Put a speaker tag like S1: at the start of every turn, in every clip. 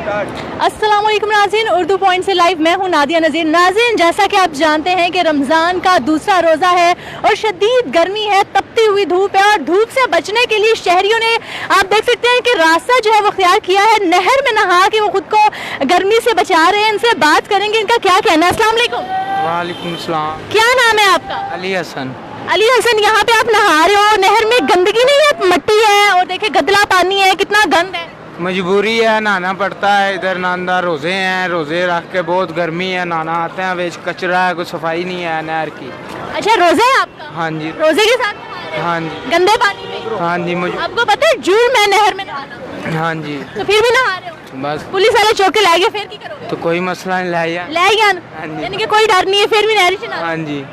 S1: अस्सलाम वालेकुम नाज़रीन, उर्दू पॉइंट से लाइव मैं हूं नादिया नज़ीर। नाज़रीन, जैसा कि आप जानते हैं कि रमज़ान का दूसरा रोज़ा है और शदीद गर्मी है, तपती हुई धूप है और धूप से बचने के लिए शहरियों ने, आप देख सकते हैं कि रास्ता जो है वो अख्तियार किया है, नहर में नहा के वो खुद को गर्मी से बचा रहे हैं। इनसे बात करेंगे, इनका क्या कहना है। अस्सलाम वालेकुम।
S2: वालेकुम सलाम।
S1: क्या नाम है आपका?
S2: अली हसन।
S1: अली हसन, यहाँ पे आप नहा रहे हो, नहर में गंदगी नहीं है? मट्टी है और देखिए गदला पानी है, कितना गंद है।
S2: मजबूरी है, नहाना पड़ता है। इधर नांदा रोज़े हैं, रोज़े रख के बहुत गर्मी है, नहाना आते हैं, वेच कचरा है, कोई सफाई नहीं है नहर की।
S1: अच्छा, रोज़ा है आपका?
S2: हाँ जी।
S1: रोज़े के साथ नहा रहे हैं?
S2: हाँ जी।
S1: गंदे पानी में?
S2: हाँ जी।
S1: आपको पता है जुर्म है नहर में नहाना?
S2: हाँ जी।
S1: तो फिर भी नहा रहे हो?
S2: बस
S1: पुलिस वाले चौक के लाएंगे, फिर की करोगे?
S2: तो कोई मसला नहीं लाया।
S1: लाएगा
S2: हाँ जी।
S1: यानी कि कोई डर नहीं है, फिर भी नहर से नहा।
S2: हाँ जी।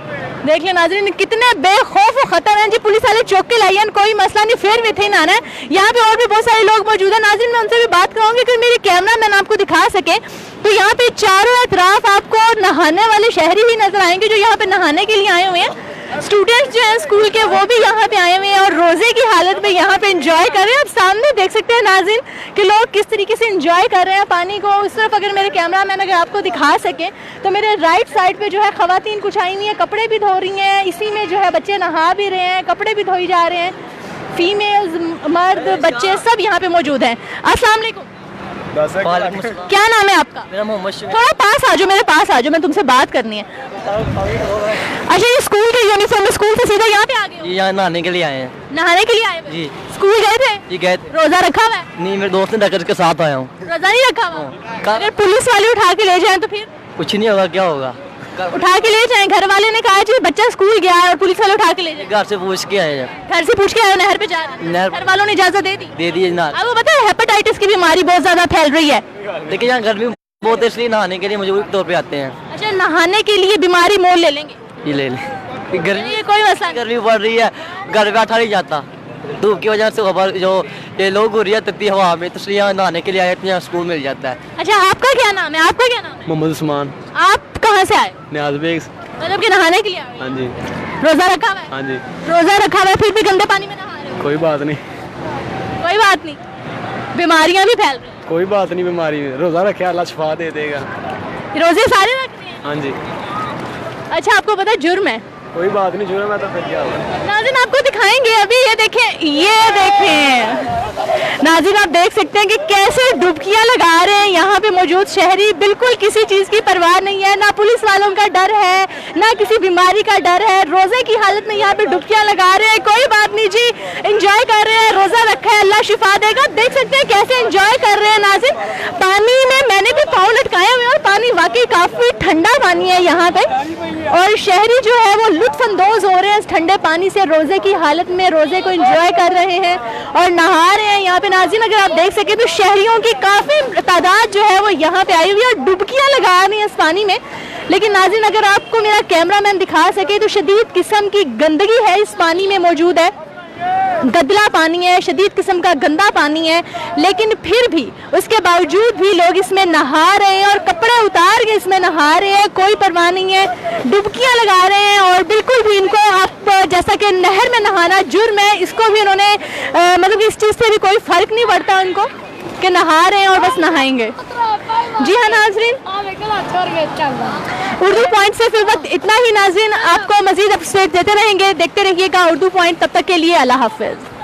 S1: देख ले नाज़रीन, कितने बेखौफ और खतर हैं जी। पुलिस वाले चौक के लाइए, कोई मसला नहीं, फिर भी थे नहाना है। यहाँ पे और भी बहुत सारे लोग मौजूद हैं नाज़रीन, मैं उनसे भी बात कराऊंगी कि मेरे कैमरा मैन आपको दिखा सके। तो यहाँ पे चारों तरफ आपको नहाने वाले शहरी ही नजर आएंगे जो यहाँ पे नहाने के लिए आए हुए हैं। स्टूडेंट्स जो हैं स्कूल के, वो भी यहाँ पे आए हुए हैं और रोजे की हालत में यहाँ पे एंजॉय कर रहे हैं। आप सामने देख सकते हैं नाज़रीन कि लोग किस तरीके से एंजॉय कर रहे हैं पानी को। उस तरफ अगर मेरे कैमरामैन अगर आपको दिखा सके तो मेरे राइट साइड पे जो है खवातीन कुछ आई हुई हैं, कपड़े भी धो रही हैं। इसी में जो है बच्चे नहा भी रहे हैं, कपड़े भी धोई जा रहे हैं। फीमेल्स, मर्द, बच्चे सब यहाँ पे मौजूद हैं। अस्सलाम वालेकुम। क्या नाम है आपका?
S3: मेरा मोहम्मद शमीम।
S1: थोड़ा पास आ जाओ, मेरे पास आ जाओ, मैं तुमसे बात करनी है। अच्छा, ये स्कूल के यूनिफॉर्म में, स्कूल से सीधा यहाँ पे आ गए हो?
S3: यहाँ नहाने के लिए आए हैं।
S1: नहाने के लिए आए हो?
S3: जी।
S1: स्कूल गए थे?
S3: जी गए थे।
S1: रोजा रखा हुआ है?
S3: नहीं, मेरे दोस्त ने रखकर के साथ आया हूँ।
S1: रोजा नहीं रखा हुआ?
S3: कहाँ?
S1: अगर पुलिस वाले उठा के ले जाएं तो फिर?
S3: कुछ नहीं होगा, क्या होगा।
S1: उठा के ले जाएं, घर वाले ने कहा जी बच्चा स्कूल गया है और पुलिस वाले उठा के ले जाएं।
S3: घर से पूछ के आए हैं।
S1: घर से पूछ के आए हो, नहर पे जा रहे हैं? घर वालों ने इजाजत दे दी?
S3: दे दिए ना।
S1: आपको पता है हेपेटाइटिस की बीमारी बहुत ज्यादा फैल रही है?
S3: लेकिन यहाँ गर्मी बहुत है, इसलिए नहाने के लिए मजबूरी के तौर पे आते हैं।
S1: अच्छा, नहाने के लिए बीमारी मोल ले लेंगे?
S3: ये ले ले। गर्मी,
S1: कोई मसला नहीं।
S3: गर्मी बढ़ रही है, घर पे बैठा नहीं जाता धूप की वजह से। खबर जो ये लोग हो रही है तत्ती हवा में, तो इसलिए यहाँ नहाने के लिए आए तो यहाँ स्कूल मिल जाता है।
S1: अच्छा, आपका क्या नाम है? आपका क्या नाम है?
S3: मोहम्मद उस्मान।
S1: आप कहाँ से आए?
S3: न्याज बेग।
S1: मतलब कि नहाने के लिए आए?
S3: हाँ जी।
S1: रोजा रखा हुआ है?
S3: हाँ जी।
S1: रोजा रखा हुआ है, फिर भी गंदे पानी में नहा रहे हो?
S3: कोई बात नहीं।
S1: कोई बात नहीं, बीमारियां भी फैल रही हैं।
S3: कोई बात नहीं, बीमारी में रोजा रखे अल्लाह शिफा दे देगा।
S1: रोजे सारे रखते हैं?
S3: हाँ जी।
S1: अच्छा, आपको पता है जुर्म है?
S3: कोई बात नहीं, जुर्म है तो फिर क्या होगा।
S1: नाज़रीन, आपको दिखाएंगे अभी, ये देखें, ये देखें नाज़रीन, आप देख सकते हैं कि कैसे डुबकियां लगा रहे हैं यहाँ पे मौजूद शहरी। बिल्कुल किसी चीज़ की परवाह नहीं है, ना पुलिस वालों का डर है, ना किसी बीमारी का डर है। रोज़े की हालत में यहाँ पे डुबकियां लगा रहे हैं। कोई बात नहीं जी, एंजॉय कर रहे हैं, रोज़ा रखा है, अल्लाह शिफा देगा। देख सकते हैं कैसे एंजॉय कर रहे हैं नाज़रीन। पानी में मैंने भी पाँव लटकाए हुए और पानी वाकई काफ़ी ठंडा पानी है यहाँ पे, और शहरी जो है वो लुत्फ अंदोज हो रहे हैं इस ठंडे पानी से। रोजे की हालत में रोजे को एंजॉय कर रहे हैं और नहा रहे हैं यहाँ पे नाज़रीन। अगर आप देख सके तो शहरियों की काफी तादाद जो है वो यहाँ पे आई हुई है और डुबकियां लगा रही हैं इस पानी में। लेकिन नाज़रीन, अगर आपको मेरा कैमरामैन दिखा सके तो शदीद किस्म की गंदगी है इस पानी में मौजूद है। गदला पानी है, शदीद किस्म का गंदा पानी है, लेकिन फिर भी उसके बावजूद भी लोग इसमें नहा रहे हैं और कपड़े उतार के इसमें नहा रहे हैं। कोई परवाह नहीं है, डुबकियां लगा रहे हैं और बिल्कुल भी इनको, आप जैसा कि नहर में नहाना जुर्म है, इसको भी उन्होंने मतलब इस चीज़ से भी कोई फर्क नहीं पड़ता उनको कि नहा रहे हैं और बस नहाएंगे। जी हाँ नाज़रीन, उर्दू पॉइंट से फिर वक्त इतना ही नाज़रीन। आपको मज़ीद अपडेट देते रहेंगे, देखते रहिएगा उर्दू पॉइंट। तब तक के लिए अल्लाह हाफ़िज़।